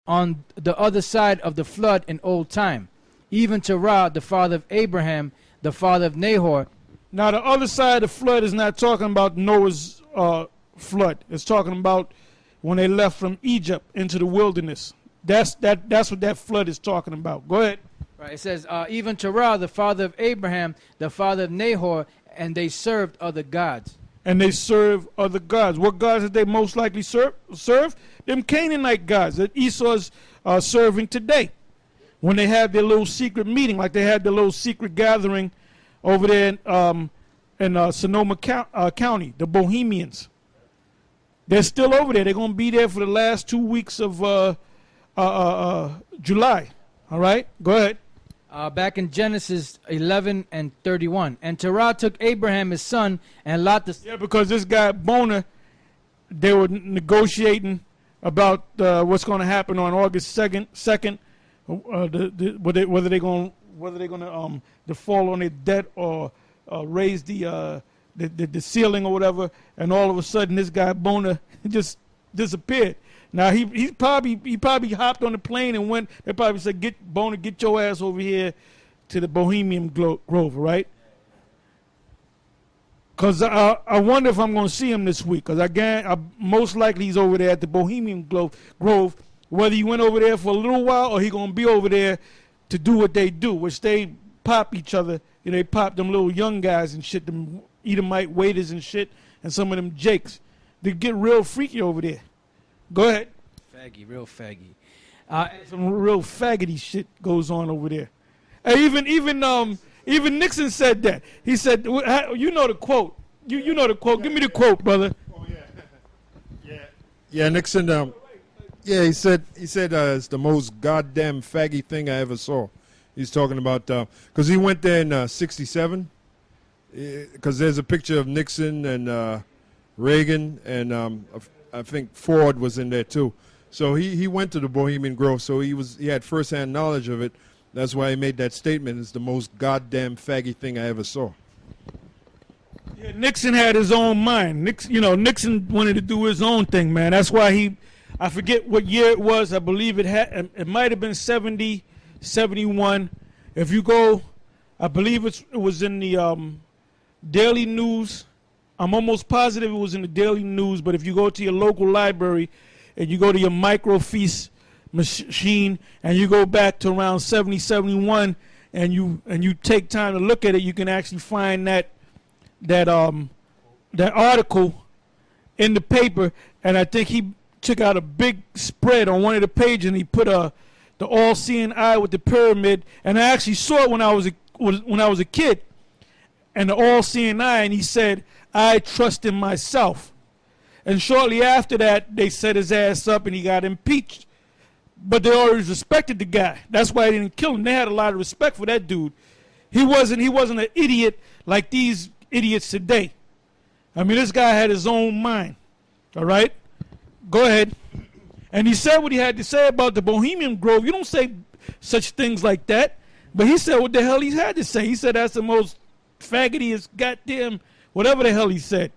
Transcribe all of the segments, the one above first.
on the other side of the flood in old time, even Terah, the father of Abraham, the father of Nahor. Now, the other side of the flood is not talking about Noah's flood. It's talking about when they left from Egypt into the wilderness. That's what that flood is talking about. Go ahead. Right. It says, even Terah, the father of Abraham, the father of Nahor, and they served other gods. And they serve other gods. What gods did they most likely serve? Them Canaanite gods that Esau's serving today. When they have their little secret meeting, like they had their little secret gathering over there in Sonoma County, the Bohemians. They're still over there. They're going to be there for the last 2 weeks of July. All right? Go ahead. Back in Genesis 11 and 31. And Terah took Abraham his son and Lot the... Yeah, because this guy Boner, they were negotiating about what's going to happen on August 2nd, whether they're going to default on their debt or raise the ceiling or whatever. And all of a sudden, this guy Boner just disappeared. Now he probably hopped on the plane and went. They probably said, "Get Boner, get your ass over here to the Bohemian Grove, right?" Because I wonder if I'm going to see him this week. Because most likely he's over there at the Bohemian Grove. Whether he went over there for a little while or he going to be over there to do what they do, which they pop each other. You know, they pop them little young guys and shit, them Edomite waiters and shit, and some of them jakes. They get real freaky over there. Go ahead. Faggy, real faggy. Some real faggoty shit goes on over there. Even Nixon said that. He said, "You know the quote. You know the quote. Give me the quote, brother." Oh yeah. Nixon. He said it's the most goddamn faggy thing I ever saw. He's talking about because he went there in '67. Because there's a picture of Nixon and Reagan and I think Ford was in there too. So he went to the Bohemian Grove, so he had first-hand knowledge of it. That's why he made that statement. It's the most goddamn faggy thing I ever saw. Yeah, Nixon had his own mind. Nixon wanted to do his own thing, man. That's why I forget what year it was. I believe it might have been 70, 71. If you go, I believe it was in the Daily News. I'm almost positive it was in the Daily News, but if you go to your local library and you go to your microfiche machine and you go back to around 70, 71 and you take time to look at it, you can actually find that article in the paper. And I think he took out a big spread on one of the pages and he put the all-seeing eye with the pyramid. And I actually saw it when I was a kid, and the all-seeing eye, and he said, "I trust in myself." And shortly after that, they set his ass up and he got impeached. But they always respected the guy. That's why they didn't kill him. They had a lot of respect for that dude. He wasn't an idiot like these idiots today. I mean, this guy had his own mind. All right? Go ahead. And he said what he had to say about the Bohemian Grove. You don't say such things like that. But he said what the hell he had to say. He said that's the most faggotiest goddamn whatever the hell he said.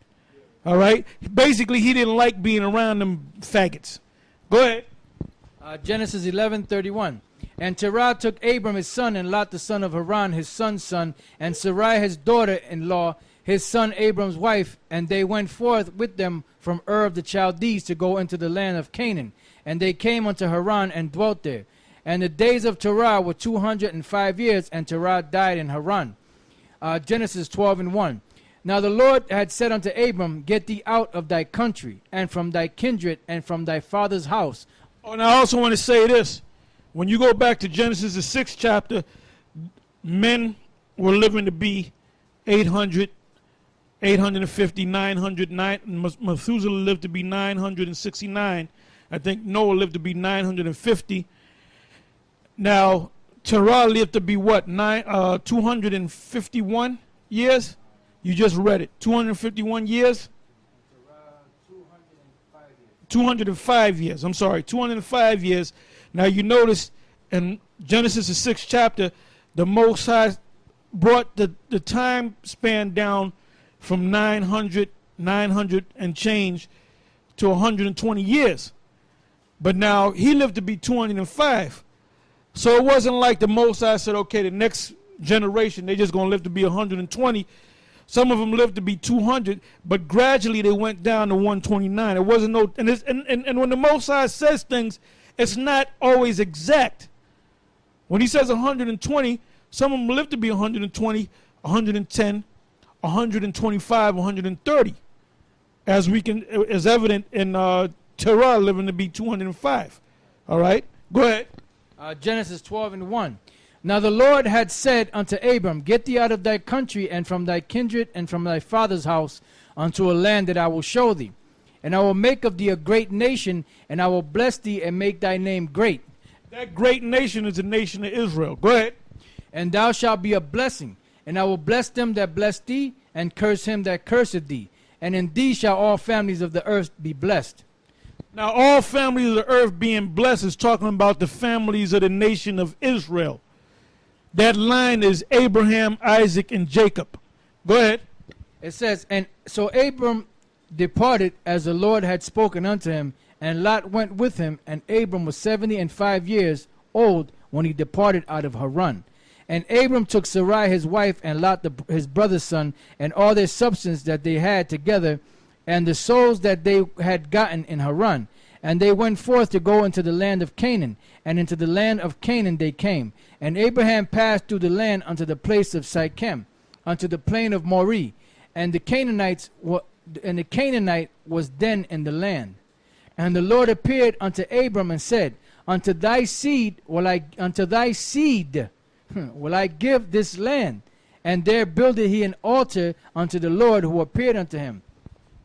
All right? Basically, he didn't like being around them faggots. Go ahead. Genesis 11:31. And Terah took Abram his son and Lot the son of Haran his son's son and Sarai his daughter-in-law his son Abram's wife, and they went forth with them from Ur of the Chaldees to go into the land of Canaan. And they came unto Haran and dwelt there. And the days of Terah were 205 years, and Terah died in Haran. Genesis 12:1. Now the Lord had said unto Abram, Get thee out of thy country, and from thy kindred, and from thy father's house. Oh, and I also want to say this. When you go back to Genesis, the 6th chapter, men were living to be 800, 850, 900. Methuselah lived to be 969. I think Noah lived to be 950. Now, Terah lived to be what? 251 years? You just read it. 251 years? 205 years. I'm sorry, 205 years. Now you notice in Genesis, the 6th chapter, the Most High brought the time span down from 900 and change to 120 years. But now he lived to be 205. So it wasn't like the Most High said, okay, the next generation, they're just going to live to be 120. Some of them lived to be 200, but gradually they went down to 129. It wasn't no, and when the Most High says things, it's not always exact. When he says 120, some of them lived to be 120, 110, 125, 130, as evident in Terah living to be 205. All right, go ahead. Genesis 12:1. Now the Lord had said unto Abram, Get thee out of thy country, and from thy kindred, and from thy father's house, unto a land that I will show thee. And I will make of thee a great nation, and I will bless thee, and make thy name great. That great nation is the nation of Israel. Go ahead. And thou shalt be a blessing, and I will bless them that bless thee, and curse him that curseth thee. And in thee shall all families of the earth be blessed. Now all families of the earth being blessed is talking about the families of the nation of Israel. That line is Abraham, Isaac, and Jacob. Go ahead. It says, And so Abram departed as the Lord had spoken unto him, and Lot went with him, and Abram was 75 years old when he departed out of Haran. And Abram took Sarai his wife, and Lot his brother's son, and all their substance that they had together, and the souls that they had gotten in Haran. And they went forth to go into the land of Canaan, and into the land of Canaan they came. And Abraham passed through the land unto the place of Sychem, unto the plain of Moreh, and the Canaanite was then in the land. And the Lord appeared unto Abram and said, Unto thy seed will I give this land. And there builded he an altar unto the Lord who appeared unto him.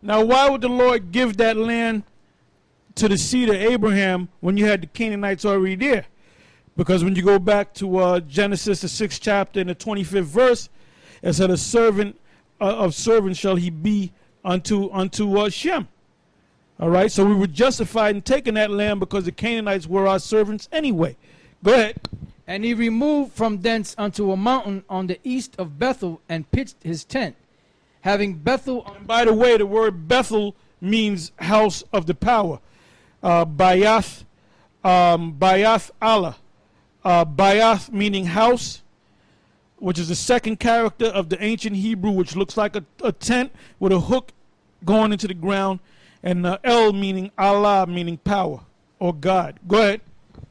Now why would the Lord give that land to the seed of Abraham when you had the Canaanites already there? Because when you go back to Genesis, the 6th chapter, and the 25th verse, it said, a servant of servants shall he be unto Shem. All right, so we were justified in taking that land because the Canaanites were our servants anyway. Go ahead. And he removed from thence unto a mountain on the east of Bethel, and pitched his tent, having Bethel. And by the way, the word Bethel means house of the power. Bayath Allah. Bayath meaning house, which is the second character of the ancient Hebrew, which looks like a tent with a hook going into the ground, and El meaning Allah, meaning power or God. Go ahead.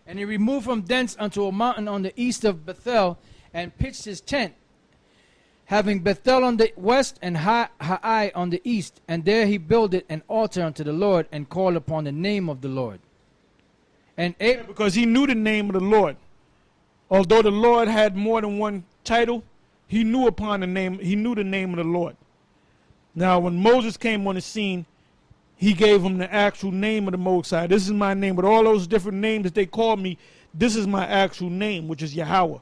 And he removed from thence unto a mountain on the east of Bethel, and pitched his tent, having Bethel on the west and Hai on the east. And there he builded an altar unto the Lord, and called upon the name of the Lord. And because he knew the name of the Lord. Although the Lord had more than one title, he knew upon the name. He knew the name of the Lord. Now, when Moses came on the scene, he gave him the actual name of the Most High. This is my name. With all those different names that they called me, this is my actual name, which is Yahweh.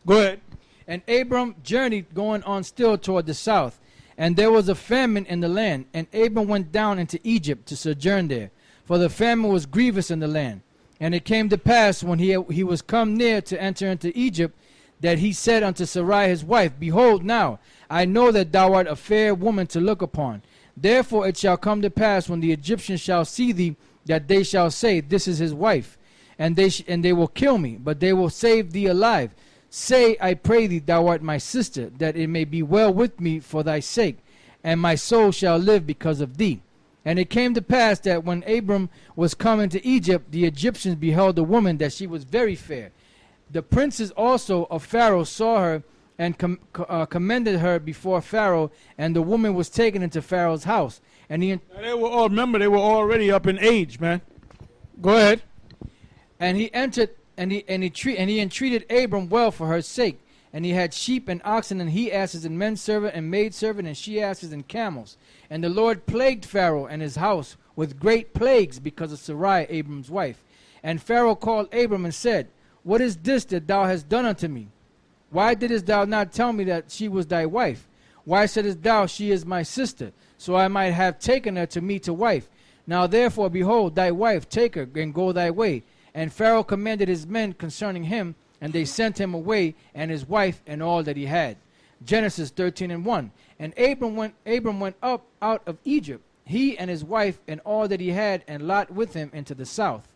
Go ahead. And Abram journeyed, going on still toward the south. And there was a famine in the land. And Abram went down into Egypt to sojourn there, for the famine was grievous in the land. And it came to pass, when he was come near to enter into Egypt, that he said unto Sarai his wife, Behold now, I know that thou art a fair woman to look upon. Therefore it shall come to pass, when the Egyptians shall see thee, that they shall say, This is his wife. And they will kill me, but they will save thee alive. Say, I pray thee, thou art my sister, that it may be well with me for thy sake, and my soul shall live because of thee. And it came to pass that when Abram was come into Egypt, the Egyptians beheld a woman, that she was very fair. The princes also of Pharaoh saw her, and commended her before Pharaoh, and the woman was taken into Pharaoh's house. And they were all, remember, they were already up in age, man. Go ahead. And he entered, and he entreated Abram well for her sake. And he had sheep and oxen and he-asses and men-servant and maid-servant and she-asses and camels. And the Lord plagued Pharaoh and his house with great plagues because of Sarai, Abram's wife. And Pharaoh called Abram and said, What is this that thou hast done unto me? Why didst thou not tell me that she was thy wife? Why saidst thou, She is my sister, so I might have taken her to me to wife? Now therefore, behold, thy wife, take her, and go thy way. And Pharaoh commanded his men concerning him, and they sent him away, and his wife, and all that he had. Genesis 13:1. And Abram went up out of Egypt, he and his wife, and all that he had, and Lot with him, into the south.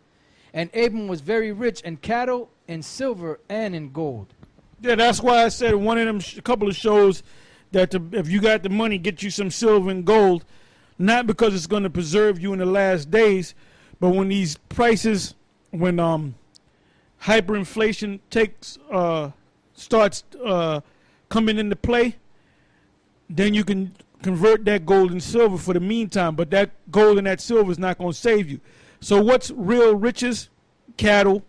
And Abram was very rich in cattle, in silver, and in gold. Yeah, that's why I said one of them a couple of shows that if you got the money, get you some silver and gold, not because it's going to preserve you in the last days, but when these prices, when hyperinflation starts coming into play, then you can convert that gold and silver for the meantime. But that gold and that silver is not going to save you. So what's real riches? Cattle,